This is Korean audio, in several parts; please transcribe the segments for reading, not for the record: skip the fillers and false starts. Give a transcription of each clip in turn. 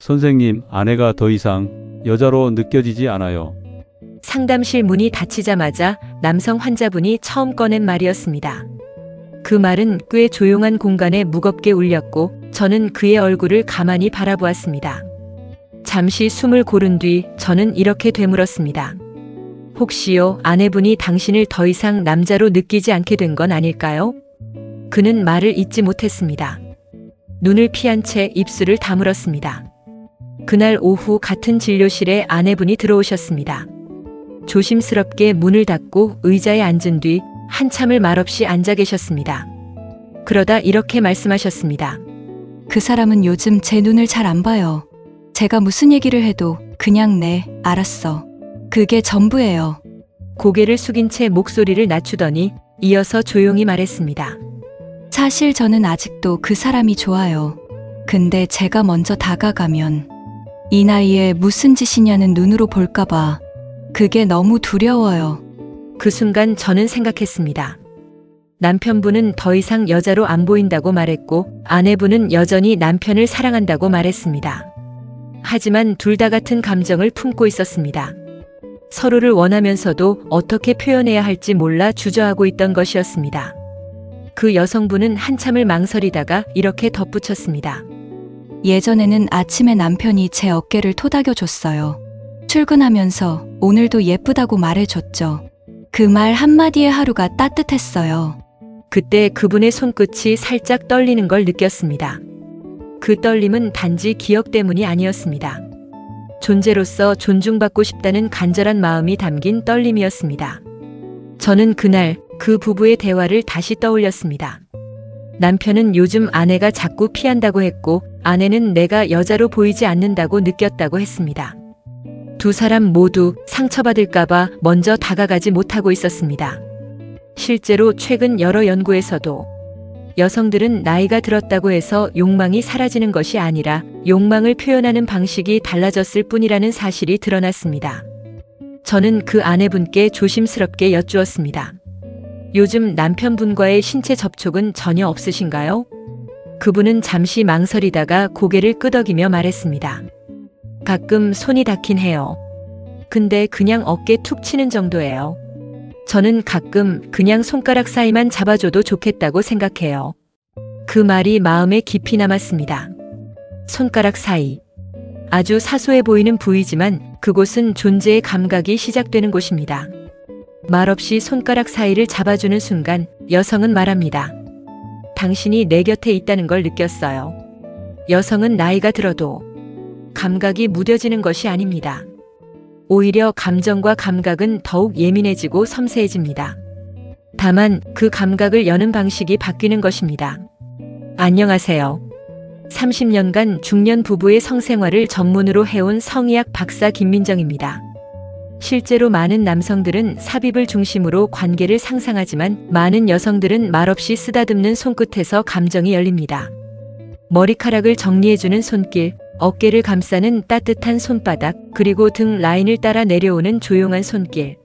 선생님, 아내가 더 이상 여자로 느껴지지 않아요. 상담실 문이 닫히자마자 남성 환자분이 처음 꺼낸 말이었습니다. 그 말은 꽤 조용한 공간에 무겁게 울렸고 저는 그의 얼굴을 가만히 바라보았습니다. 잠시 숨을 고른 뒤 저는 이렇게 되물었습니다. 혹시요, 아내분이 당신을 더 이상 남자로 느끼지 않게 된 건 아닐까요? 그는 말을 잇지 못했습니다. 눈을 피한 채 입술을 다물었습니다. 그날 오후 같은 진료실에 아내분이 들어오셨습니다. 조심스럽게 문을 닫고 의자에 앉은 뒤 한참을 말없이 앉아 계셨습니다. 그러다 이렇게 말씀하셨습니다. 그 사람은 요즘 제 눈을 잘 안 봐요. 제가 무슨 얘기를 해도 그냥 네, 알았어. 그게 전부예요. 고개를 숙인 채 목소리를 낮추더니 이어서 조용히 말했습니다. 사실 저는 아직도 그 사람이 좋아요. 근데 제가 먼저 다가가면 이 나이에 무슨 짓이냐는 눈으로 볼까봐 그게 너무 두려워요. 그 순간 저는 생각했습니다. 남편분은 더 이상 여자로 안 보인다고 말했고 아내분은 여전히 남편을 사랑한다고 말했습니다. 하지만 둘 다 같은 감정을 품고 있었습니다. 서로를 원하면서도 어떻게 표현해야 할지 몰라 주저하고 있던 것이었습니다. 그 여성분은 한참을 망설이다가 이렇게 덧붙였습니다. 예전에는 아침에 남편이 제 어깨를 토닥여줬어요. 출근하면서 오늘도 예쁘다고 말해줬죠. 그 말 한마디에 하루가 따뜻했어요. 그때 그분의 손끝이 살짝 떨리는 걸 느꼈습니다. 그 떨림은 단지 기억 때문이 아니었습니다. 존재로서 존중받고 싶다는 간절한 마음이 담긴 떨림이었습니다. 저는 그날 그 부부의 대화를 다시 떠올렸습니다. 남편은 요즘 아내가 자꾸 피한다고 했고 아내는 내가 여자로 보이지 않는다고 느꼈다고 했습니다. 두 사람 모두 상처받을까봐 먼저 다가가지 못하고 있었습니다. 실제로 최근 여러 연구에서도 여성들은 나이가 들었다고 해서 욕망이 사라지는 것이 아니라 욕망을 표현하는 방식이 달라졌을 뿐이라는 사실이 드러났습니다. 저는 그 아내분께 조심스럽게 여쭈었습니다. 요즘 남편분과의 신체 접촉은 전혀 없으신가요? 그분은 잠시 망설이다가 고개를 끄덕이며 말했습니다. 가끔 손이 닿긴 해요. 근데 그냥 어깨 툭 치는 정도예요. 저는 가끔 그냥 손가락 사이만 잡아줘도 좋겠다고 생각해요. 그 말이 마음에 깊이 남았습니다. 손가락 사이. 아주 사소해 보이는 부위지만 그곳은 존재의 감각이 시작되는 곳입니다. 말없이 손가락 사이를 잡아주는 순간 여성은 말합니다. 당신이 내 곁에 있다는 걸 느꼈어요. 여성은 나이가 들어도 감각이 무뎌지는 것이 아닙니다. 오히려 감정과 감각은 더욱 예민해지고 섬세해집니다. 다만 그 감각을 여는 방식이 바뀌는 것입니다. 안녕하세요. 30년간 중년 부부의 성생활을 전문으로 해온 성의학 박사 김민정입니다. 실제로 많은 남성들은 삽입을 중심으로 관계를 상상하지만 많은 여성들은 말없이 쓰다듬는 손끝에서 감정이 열립니다. 머리카락을 정리해주는 손길, 어깨를 감싸는 따뜻한 손바닥, 그리고 등 라인을 따라 내려오는 조용한 손길.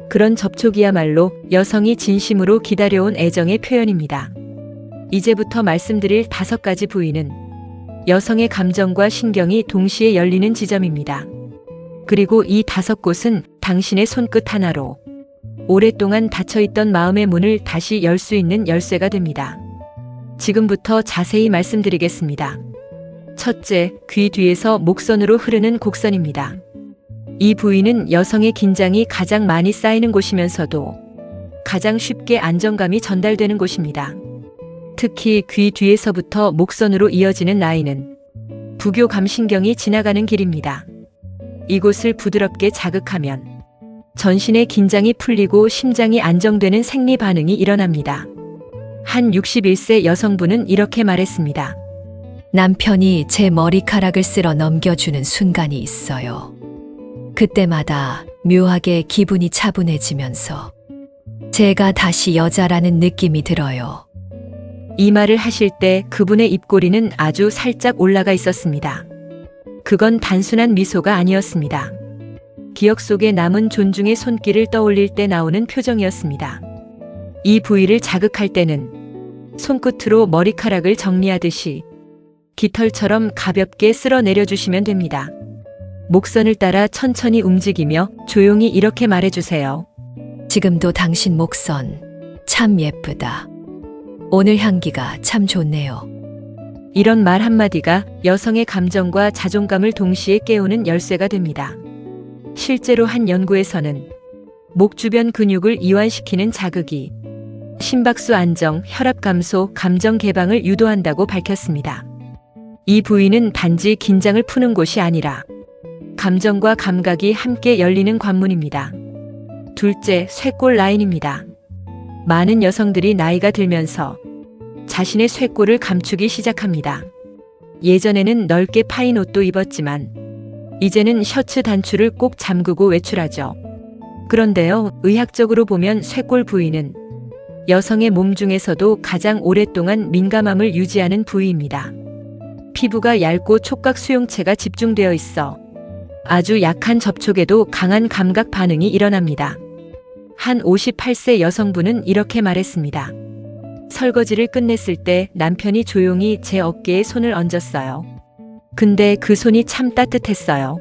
그런 접촉이야말로 여성이 진심으로 기다려온 애정의 표현입니다. 이제부터 말씀드릴 5가지 부위는 여성의 감정과 신경이 동시에 열리는 지점입니다. 그리고 이 5곳은 당신의 손끝 하나로 오랫동안 닫혀있던 마음의 문을 다시 열 수 있는 열쇠가 됩니다. 지금부터 자세히 말씀드리겠습니다. 첫째, 귀 뒤에서 목선으로 흐르는 곡선입니다. 이 부위는 여성의 긴장이 가장 많이 쌓이는 곳이면서도 가장 쉽게 안정감이 전달되는 곳입니다. 특히 귀 뒤에서부터 목선으로 이어지는 라인은 부교감신경이 지나가는 길입니다. 이곳을 부드럽게 자극하면 전신의 긴장이 풀리고 심장이 안정되는 생리 반응이 일어납니다. 한 61세 여성분은 이렇게 말했습니다. 남편이 제 머리카락을 쓸어 넘겨주는 순간이 있어요. 그때마다 묘하게 기분이 차분해지면서 제가 다시 여자라는 느낌이 들어요. 이 말을 하실 때 그분의 입꼬리는 아주 살짝 올라가 있었습니다. 그건 단순한 미소가 아니었습니다. 기억 속에 남은 존중의 손길을 떠올릴 때 나오는 표정이었습니다. 이 부위를 자극할 때는 손끝으로 머리카락을 정리하듯이 깃털처럼 가볍게 쓸어 내려주시면 됩니다. 목선을 따라 천천히 움직이며 조용히 이렇게 말해주세요. 지금도 당신 목선 참 예쁘다. 오늘 향기가 참 좋네요. 이런 말 한마디가 여성의 감정과 자존감을 동시에 깨우는 열쇠가 됩니다. 실제로 한 연구에서는 목 주변 근육을 이완시키는 자극이 심박수 안정, 혈압 감소, 감정 개방을 유도한다고 밝혔습니다. 이 부위는 단지 긴장을 푸는 곳이 아니라 감정과 감각이 함께 열리는 관문입니다. 둘째, 쇄골 라인입니다. 많은 여성들이 나이가 들면서 자신의 쇄골을 감추기 시작합니다. 예전에는 넓게 파인 옷도 입었지만 이제는 셔츠 단추를 꼭 잠그고 외출하죠. 그런데요, 의학적으로 보면 쇄골 부위는 여성의 몸 중에서도 가장 오랫동안 민감함을 유지하는 부위입니다. 피부가 얇고 촉각 수용체가 집중되어 있어 아주 약한 접촉에도 강한 감각 반응이 일어납니다. 한 58세 여성분은 이렇게 말했습니다. 설거지를 끝냈을 때 남편이 조용히 제 어깨에 손을 얹었어요. 근데 그 손이 참 따뜻했어요.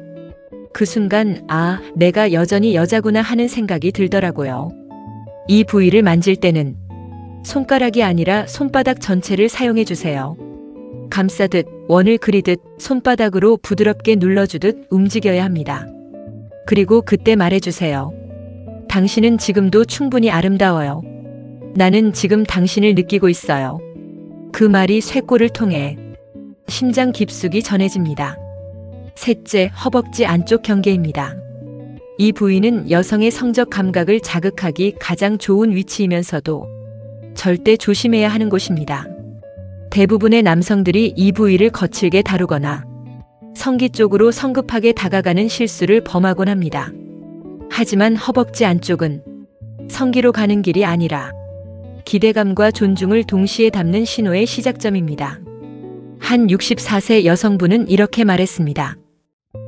그 순간, 아, 내가 여전히 여자구나 하는 생각이 들더라고요. 이 부위를 만질 때는 손가락이 아니라 손바닥 전체를 사용해 주세요. 감싸듯, 원을 그리듯, 손바닥으로 부드럽게 눌러주듯 움직여야 합니다. 그리고 그때 말해주세요. 당신은 지금도 충분히 아름다워요. 나는 지금 당신을 느끼고 있어요. 그 말이 쇄골을 통해 심장 깊숙이 전해집니다. 셋째, 허벅지 안쪽 경계입니다. 이 부위는 여성의 성적 감각을 자극하기 가장 좋은 위치이면서도 절대 조심해야 하는 곳입니다. 대부분의 남성들이 이 부위를 거칠게 다루거나 성기 쪽으로 성급하게 다가가는 실수를 범하곤 합니다. 하지만 허벅지 안쪽은 성기로 가는 길이 아니라 기대감과 존중을 동시에 담는 신호의 시작점입니다. 한 64세 여성분은 이렇게 말했습니다.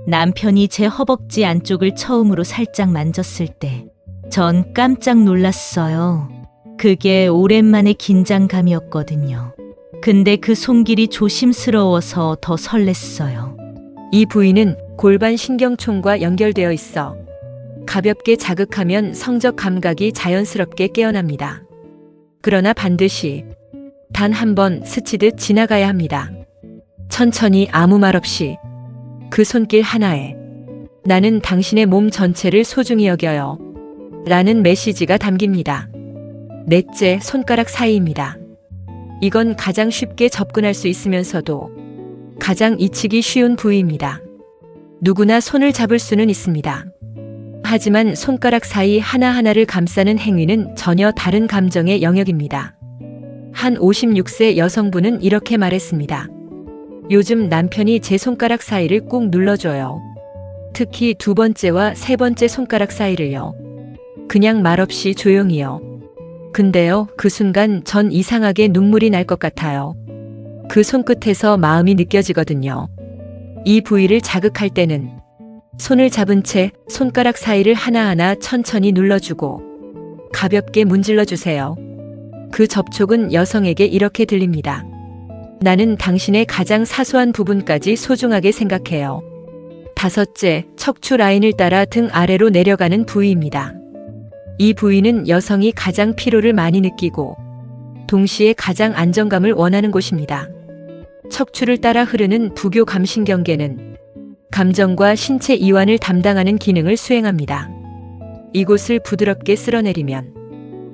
남편이 제 허벅지 안쪽을 처음으로 살짝 만졌을 때 전 깜짝 놀랐어요. 그게 오랜만의 긴장감이었거든요. 근데 그 손길이 조심스러워서 더 설렜어요. 이 부위는 골반 신경총과 연결되어 있어 가볍게 자극하면 성적 감각이 자연스럽게 깨어납니다. 그러나 반드시 단 한 번 스치듯 지나가야 합니다. 천천히 아무 말 없이 그 손길 하나에 나는 당신의 몸 전체를 소중히 여겨요. 라는 메시지가 담깁니다. 넷째, 손가락 사이입니다. 이건 가장 쉽게 접근할 수 있으면서도 가장 잊히기 쉬운 부위입니다. 누구나 손을 잡을 수는 있습니다. 하지만 손가락 사이 하나하나를 감싸는 행위는 전혀 다른 감정의 영역입니다. 한 56세 여성분은 이렇게 말했습니다. 요즘 남편이 제 손가락 사이를 꾹 눌러줘요. 특히 두 번째와 세 번째 손가락 사이를요. 그냥 말없이 조용히요. 근데요, 그 순간 전 이상하게 눈물이 날 것 같아요. 그 손끝에서 마음이 느껴지거든요. 이 부위를 자극할 때는 손을 잡은 채 손가락 사이를 하나하나 천천히 눌러주고 가볍게 문질러 주세요. 그 접촉은 여성에게 이렇게 들립니다. 나는 당신의 가장 사소한 부분까지 소중하게 생각해요. 다섯째, 척추 라인을 따라 등 아래로 내려가는 부위입니다. 이 부위는 여성이 가장 피로를 많이 느끼고 동시에 가장 안정감을 원하는 곳입니다. 척추를 따라 흐르는 부교 감신경계는 감정과 신체 이완을 담당하는 기능을 수행합니다. 이곳을 부드럽게 쓸어내리면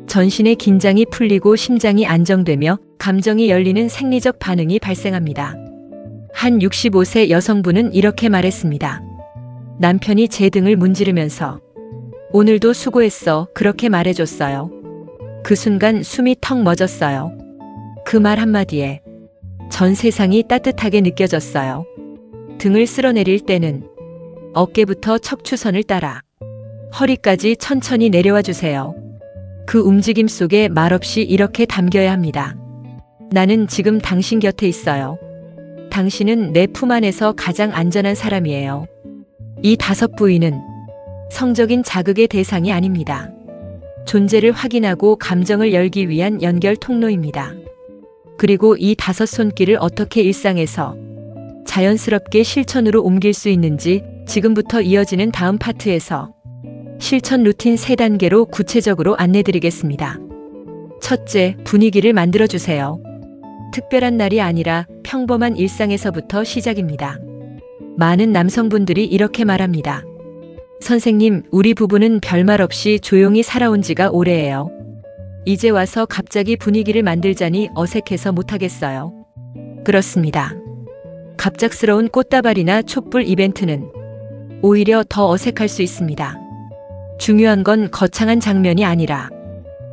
전신의 긴장이 풀리고 심장이 안정되며 감정이 열리는 생리적 반응이 발생합니다. 한 65세 여성분은 이렇게 말했습니다. 남편이 제 등을 문지르면서 오늘도 수고했어 그렇게 말해줬어요. 그 순간 숨이 턱 멎었어요. 그 말 한마디에 전 세상이 따뜻하게 느껴졌어요. 등을 쓸어내릴 때는 어깨부터 척추선을 따라 허리까지 천천히 내려와 주세요. 그 움직임 속에 말없이 이렇게 담겨야 합니다. 나는 지금 당신 곁에 있어요. 당신은 내 품 안에서 가장 안전한 사람이에요. 이 다섯 부위는 성적인 자극의 대상이 아닙니다. 존재를 확인하고 감정을 열기 위한 연결 통로입니다. 그리고 이 다섯 손길을 어떻게 일상에서 자연스럽게 실천으로 옮길 수 있는지 지금부터 이어지는 다음 파트에서 실천 루틴 3단계로 구체적으로 안내드리겠습니다. 첫째, 분위기를 만들어주세요. 특별한 날이 아니라 평범한 일상에서부터 시작입니다. 많은 남성분들이 이렇게 말합니다. 선생님, 우리 부부는 별말 없이 조용히 살아온 지가 오래예요. 이제 와서 갑자기 분위기를 만들자니 어색해서 못하겠어요. 그렇습니다. 갑작스러운 꽃다발이나 촛불 이벤트는 오히려 더 어색할 수 있습니다. 중요한 건 거창한 장면이 아니라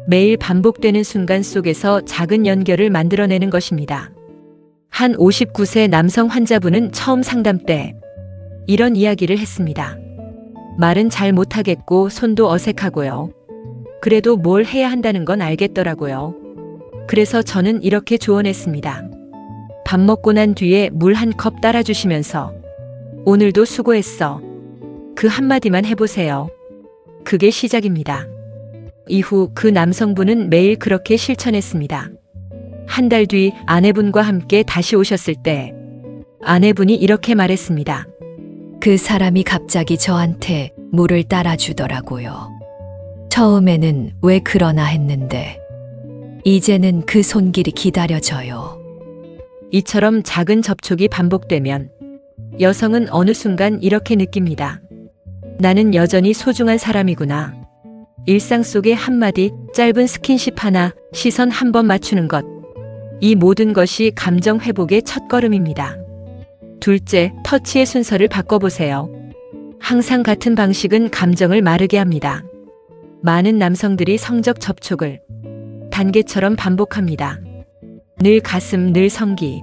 매일 반복되는 순간 속에서 작은 연결을 만들어내는 것입니다. 한 59세 남성 환자분은 처음 상담 때 이런 이야기를 했습니다. 말은 잘 못하겠고 손도 어색하고요. 그래도 뭘 해야 한다는 건 알겠더라고요. 그래서 저는 이렇게 조언했습니다. 밥 먹고 난 뒤에 물 한 컵 따라주시면서 오늘도 수고했어. 그 한마디만 해보세요. 그게 시작입니다. 이후 그 남성분은 매일 그렇게 실천했습니다. 한 달 뒤 아내분과 함께 다시 오셨을 때 아내분이 이렇게 말했습니다. 그 사람이 갑자기 저한테 물을 따라주더라고요. 처음에는 왜 그러나 했는데, 이제는 그 손길이 기다려져요. 이처럼 작은 접촉이 반복되면 여성은 어느 순간 이렇게 느낍니다. 나는 여전히 소중한 사람이구나. 일상 속의 한마디, 짧은 스킨십 하나, 시선 한 번 맞추는 것. 이 모든 것이 감정 회복의 첫걸음입니다. 둘째, 터치의 순서를 바꿔보세요. 항상 같은 방식은 감정을 마르게 합니다. 많은 남성들이 성적 접촉을 단계처럼 반복합니다. 늘 가슴, 늘 성기,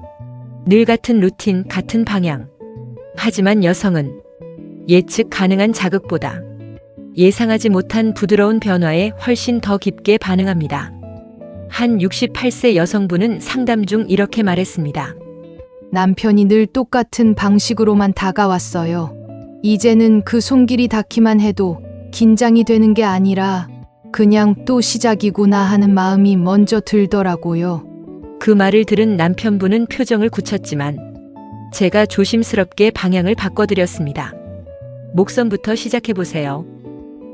늘 같은 루틴, 같은 방향. 하지만 여성은 예측 가능한 자극보다 예상하지 못한 부드러운 변화에 훨씬 더 깊게 반응합니다. 한 68세 여성분은 상담 중 이렇게 말했습니다. 남편이 늘 똑같은 방식으로만 다가왔어요. 이제는 그 손길이 닿기만 해도 긴장이 되는 게 아니라 그냥 또 시작이구나 하는 마음이 먼저 들더라고요. 그 말을 들은 남편분은 표정을 굳혔지만 제가 조심스럽게 방향을 바꿔드렸습니다. 목선부터 시작해보세요.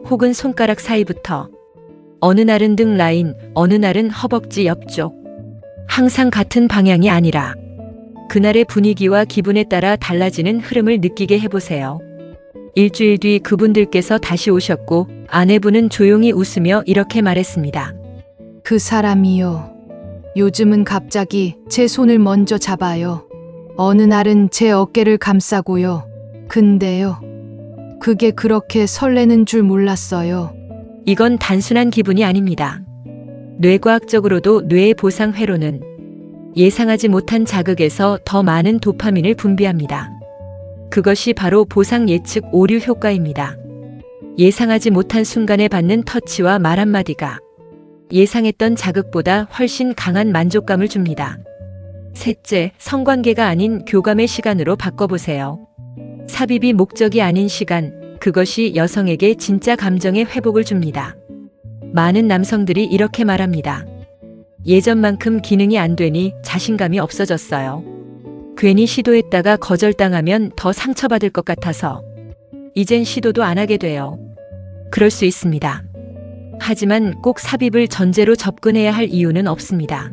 혹은 손가락 사이부터. 어느 날은 등 라인, 어느 날은 허벅지 옆쪽. 항상 같은 방향이 아니라 그날의 분위기와 기분에 따라 달라지는 흐름을 느끼게 해보세요. 일주일 뒤 그분들께서 다시 오셨고 아내분은 조용히 웃으며 이렇게 말했습니다. 그 사람이요. 요즘은 갑자기 제 손을 먼저 잡아요. 어느 날은 제 어깨를 감싸고요. 근데요. 그게 그렇게 설레는 줄 몰랐어요. 이건 단순한 기분이 아닙니다. 뇌과학적으로도 뇌의 보상 회로는 예상하지 못한 자극에서 더 많은 도파민을 분비합니다. 그것이 바로 보상 예측 오류 효과입니다. 예상하지 못한 순간에 받는 터치와 말 한마디가 예상했던 자극보다 훨씬 강한 만족감을 줍니다. 셋째, 성관계가 아닌 교감의 시간으로 바꿔보세요. 삽입이 목적이 아닌 시간, 그것이 여성에게 진짜 감정의 회복을 줍니다. 많은 남성들이 이렇게 말합니다. 예전만큼 기능이 안 되니 자신감이 없어졌어요. 괜히 시도했다가 거절당하면 더 상처받을 것 같아서 이젠 시도도 안 하게 돼요. 그럴 수 있습니다. 하지만 꼭 삽입을 전제로 접근해야 할 이유는 없습니다.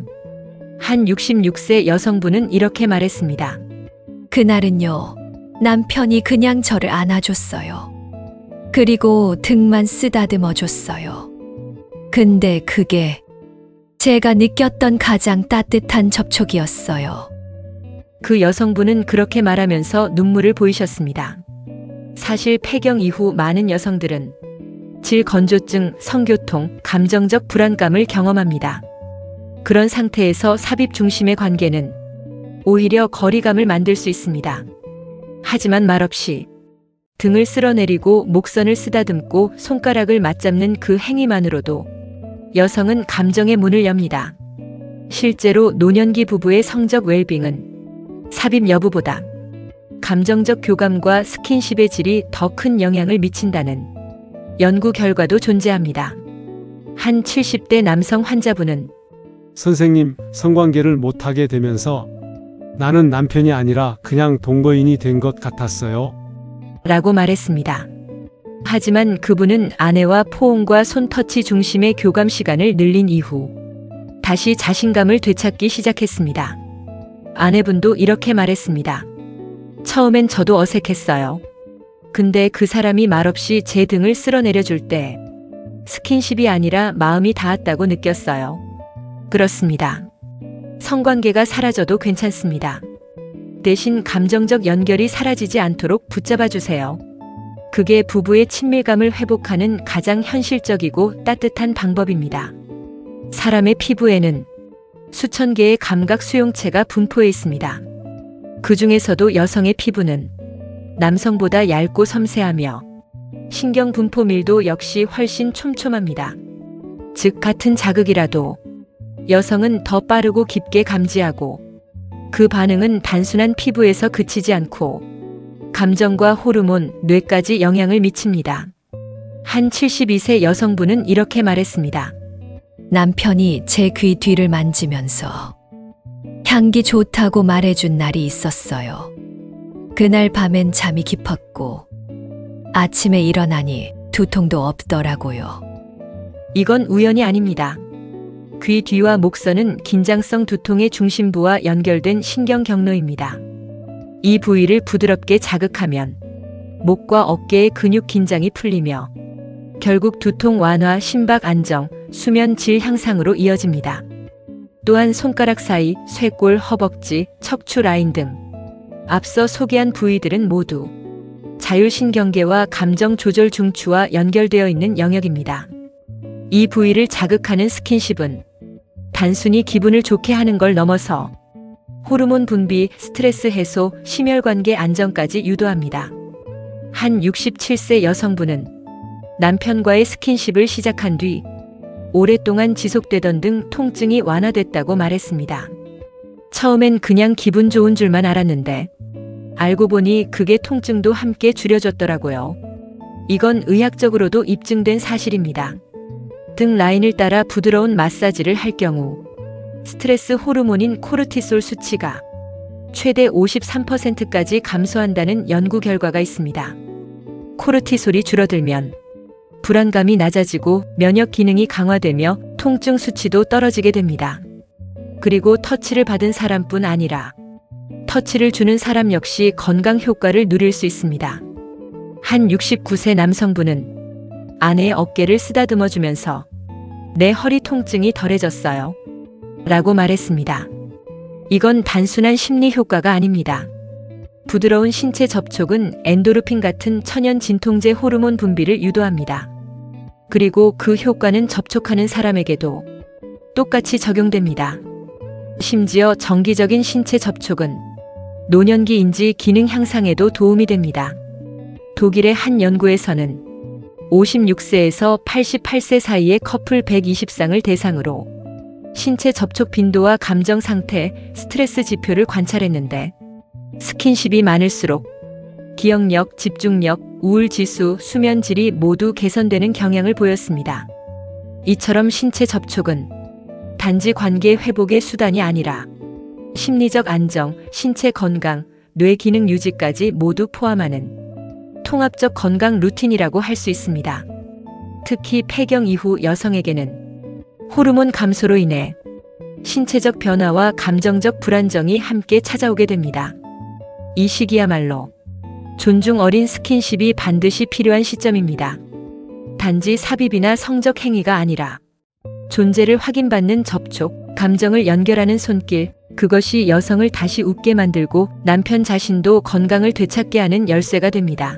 한 66세 여성분은 이렇게 말했습니다. 그날은요, 남편이 그냥 저를 안아줬어요. 그리고 등만 쓰다듬어 줬어요. 근데 그게 제가 느꼈던 가장 따뜻한 접촉이었어요. 그 여성분은 그렇게 말하면서 눈물을 보이셨습니다. 사실 폐경 이후 많은 여성들은 질건조증, 성교통, 감정적 불안감을 경험합니다. 그런 상태에서 삽입 중심의 관계는 오히려 거리감을 만들 수 있습니다. 하지만 말없이 등을 쓸어내리고 목선을 쓰다듬고 손가락을 맞잡는 그 행위만으로도 여성은 감정의 문을 엽니다. 실제로 노년기 부부의 성적 웰빙은 삽입 여부보다 감정적 교감과 스킨십의 질이 더 큰 영향을 미친다는 연구 결과도 존재합니다. 한 70대 남성 환자분은 선생님, 성관계를 못하게 되면서 나는 남편이 아니라 그냥 동거인이 된 것 같았어요. 라고 말했습니다. 하지만 그분은 아내와 포옹과 손터치 중심의 교감 시간을 늘린 이후 다시 자신감을 되찾기 시작했습니다. 아내분도 이렇게 말했습니다. 처음엔 저도 어색했어요. 근데 그 사람이 말없이 제 등을 쓸어내려줄 때 스킨십이 아니라 마음이 닿았다고 느꼈어요. 그렇습니다. 성관계가 사라져도 괜찮습니다. 대신 감정적 연결이 사라지지 않도록 붙잡아 주세요. 그게 부부의 친밀감을 회복하는 가장 현실적이고 따뜻한 방법입니다. 사람의 피부에는 수천 개의 감각 수용체가 분포해 있습니다. 그 중에서도 여성의 피부는 남성보다 얇고 섬세하며 신경 분포 밀도 역시 훨씬 촘촘합니다. 즉, 같은 자극이라도 여성은 더 빠르고 깊게 감지하고 그 반응은 단순한 피부에서 그치지 않고 감정과 호르몬, 뇌까지 영향을 미칩니다. 한 72세 여성분은 이렇게 말했습니다. 남편이 제 귀 뒤를 만지면서 향기 좋다고 말해준 날이 있었어요. 그날 밤엔 잠이 깊었고 아침에 일어나니 두통도 없더라고요. 이건 우연이 아닙니다. 귀 뒤와 목선은 긴장성 두통의 중심부와 연결된 신경 경로입니다. 이 부위를 부드럽게 자극하면 목과 어깨의 근육 긴장이 풀리며 결국 두통 완화, 심박 안정, 수면 질 향상으로 이어집니다. 또한 손가락 사이, 쇄골, 허벅지, 척추 라인 등 앞서 소개한 부위들은 모두 자율신경계와 감정 조절 중추와 연결되어 있는 영역입니다. 이 부위를 자극하는 스킨십은 단순히 기분을 좋게 하는 걸 넘어서 호르몬 분비, 스트레스 해소, 심혈관계 안정까지 유도합니다. 한 67세 여성분은 남편과의 스킨십을 시작한 뒤 오랫동안 지속되던 등 통증이 완화됐다고 말했습니다. 처음엔 그냥 기분 좋은 줄만 알았는데 알고 보니 그게 통증도 함께 줄여줬더라고요. 이건 의학적으로도 입증된 사실입니다. 등 라인을 따라 부드러운 마사지를 할 경우 스트레스 호르몬인 코르티솔 수치가 최대 53%까지 감소한다는 연구 결과가 있습니다. 코르티솔이 줄어들면 불안감이 낮아지고 면역 기능이 강화되며 통증 수치도 떨어지게 됩니다. 그리고 터치를 받은 사람뿐 아니라 터치를 주는 사람 역시 건강 효과를 누릴 수 있습니다. 한 69세 남성분은 아내의 어깨를 쓰다듬어 주면서 내 허리 통증이 덜해졌어요. 라고 말했습니다. 이건 단순한 심리 효과가 아닙니다. 부드러운 신체 접촉은 엔도르핀 같은 천연 진통제 호르몬 분비를 유도합니다. 그리고 그 효과는 접촉하는 사람에게도 똑같이 적용됩니다. 심지어 정기적인 신체 접촉은 노년기 인지 기능 향상에도 도움이 됩니다. 독일의 한 연구에서는 56세에서 88세 사이의 커플 120쌍을 대상으로 신체 접촉 빈도와 감정 상태, 스트레스 지표를 관찰했는데 스킨십이 많을수록 기억력, 집중력, 우울 지수, 수면 질이 모두 개선되는 경향을 보였습니다. 이처럼 신체 접촉은 단지 관계 회복의 수단이 아니라 심리적 안정, 신체 건강, 뇌 기능 유지까지 모두 포함하는 통합적 건강 루틴이라고 할 수 있습니다. 특히 폐경 이후 여성에게는 호르몬 감소로 인해 신체적 변화와 감정적 불안정이 함께 찾아오게 됩니다. 이 시기야말로 존중 어린 스킨십이 반드시 필요한 시점입니다. 단지 삽입이나 성적 행위가 아니라 존재를 확인받는 접촉, 감정을 연결하는 손길, 그것이 여성을 다시 웃게 만들고 남편 자신도 건강을 되찾게 하는 열쇠가 됩니다.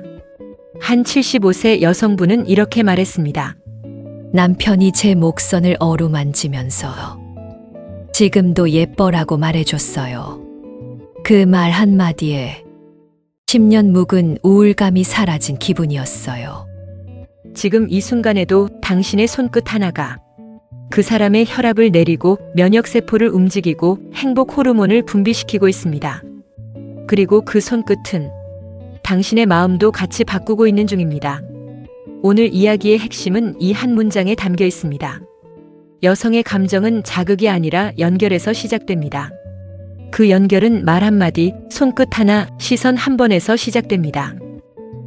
한 75세 여성분은 이렇게 말했습니다. 남편이 제 목선을 어루만지면서 지금도 예뻐라고 말해줬어요. 그 말 한마디에 10년 묵은 우울감이 사라진 기분이었어요. 지금 이 순간에도 당신의 손끝 하나가 그 사람의 혈압을 내리고 면역세포를 움직이고 행복 호르몬을 분비시키고 있습니다. 그리고 그 손끝은 당신의 마음도 같이 바꾸고 있는 중입니다. 오늘 이야기의 핵심은 이 한 문장에 담겨 있습니다. 여성의 감정은 자극이 아니라 연결에서 시작됩니다. 그 연결은 말 한마디, 손끝 하나, 시선 한 번에서 시작됩니다.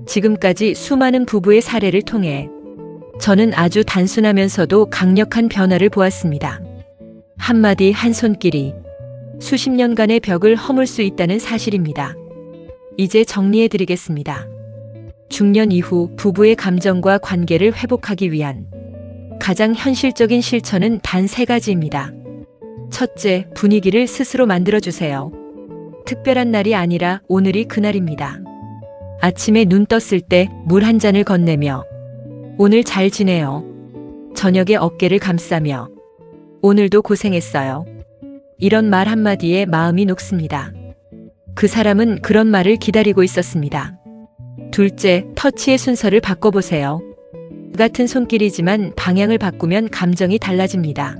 지금까지 수많은 부부의 사례를 통해 저는 아주 단순하면서도 강력한 변화를 보았습니다. 한마디 한 손길이 수십 년간의 벽을 허물 수 있다는 사실입니다. 이제 정리해 드리겠습니다. 중년 이후 부부의 감정과 관계를 회복하기 위한 가장 현실적인 실천은 단 3가지입니다. 첫째, 분위기를 스스로 만들어주세요. 특별한 날이 아니라 오늘이 그날입니다. 아침에 눈 떴을 때 물 한 잔을 건네며 오늘 잘 지내요. 저녁에 어깨를 감싸며 오늘도 고생했어요. 이런 말 한마디에 마음이 녹습니다. 그 사람은 그런 말을 기다리고 있었습니다. 둘째, 터치의 순서를 바꿔보세요. 같은 손길이지만 방향을 바꾸면 감정이 달라집니다.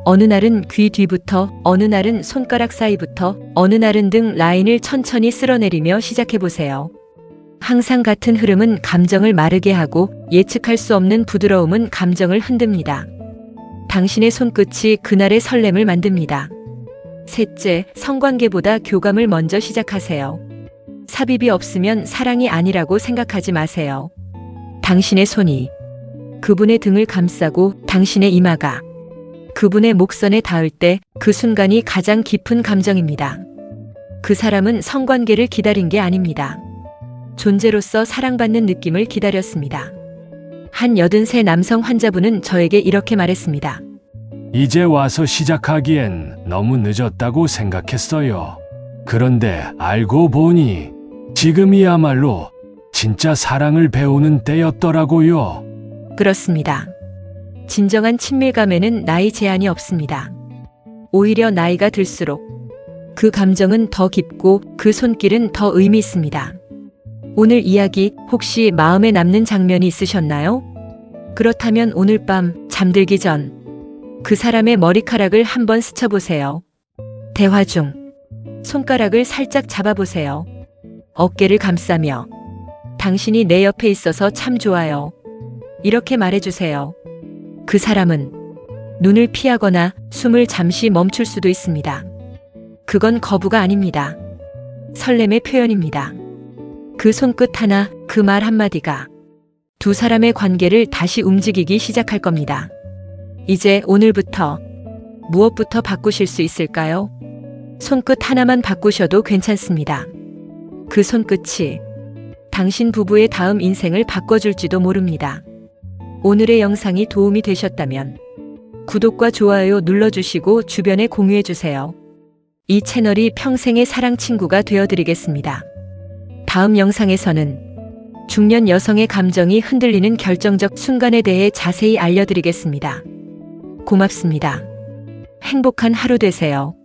어느 날은 귀 뒤부터, 어느 날은 손가락 사이부터, 어느 날은 등 라인을 천천히 쓸어내리며 시작해보세요. 항상 같은 흐름은 감정을 마르게 하고 예측할 수 없는 부드러움은 감정을 흔듭니다. 당신의 손끝이 그날의 설렘을 만듭니다. 셋째, 성관계보다 교감을 먼저 시작하세요. 삽입이 없으면 사랑이 아니라고 생각하지 마세요. 당신의 손이 그분의 등을 감싸고 당신의 이마가 그분의 목선에 닿을 때 그 순간이 가장 깊은 감정입니다. 그 사람은 성관계를 기다린 게 아닙니다. 존재로서 사랑받는 느낌을 기다렸습니다. 한 83 남성 환자분은 저에게 이렇게 말했습니다. 이제 와서 시작하기엔 너무 늦었다고 생각했어요. 그런데 알고 보니 지금이야말로 진짜 사랑을 배우는 때였더라고요. 그렇습니다. 진정한 친밀감에는 나이 제한이 없습니다. 오히려 나이가 들수록 그 감정은 더 깊고 그 손길은 더 의미 있습니다. 오늘 이야기 혹시 마음에 남는 장면이 있으셨나요? 그렇다면 오늘 밤 잠들기 전 그 사람의 머리카락을 한번 스쳐보세요. 대화 중 손가락을 살짝 잡아보세요. 어깨를 감싸며 당신이 내 옆에 있어서 참 좋아요. 이렇게 말해주세요. 그 사람은 눈을 피하거나 숨을 잠시 멈출 수도 있습니다. 그건 거부가 아닙니다. 설렘의 표현입니다. 그 손끝 하나, 그 말 한마디가 두 사람의 관계를 다시 움직이기 시작할 겁니다. 이제 오늘부터 무엇부터 바꾸실 수 있을까요? 손끝 하나만 바꾸셔도 괜찮습니다. 그 손끝이 당신 부부의 다음 인생을 바꿔줄지도 모릅니다. 오늘의 영상이 도움이 되셨다면 구독과 좋아요 눌러주시고 주변에 공유해주세요. 이 채널이 평생의 사랑 친구가 되어드리겠습니다. 다음 영상에서는 중년 여성의 감정이 흔들리는 결정적 순간에 대해 자세히 알려드리겠습니다. 고맙습니다. 행복한 하루 되세요.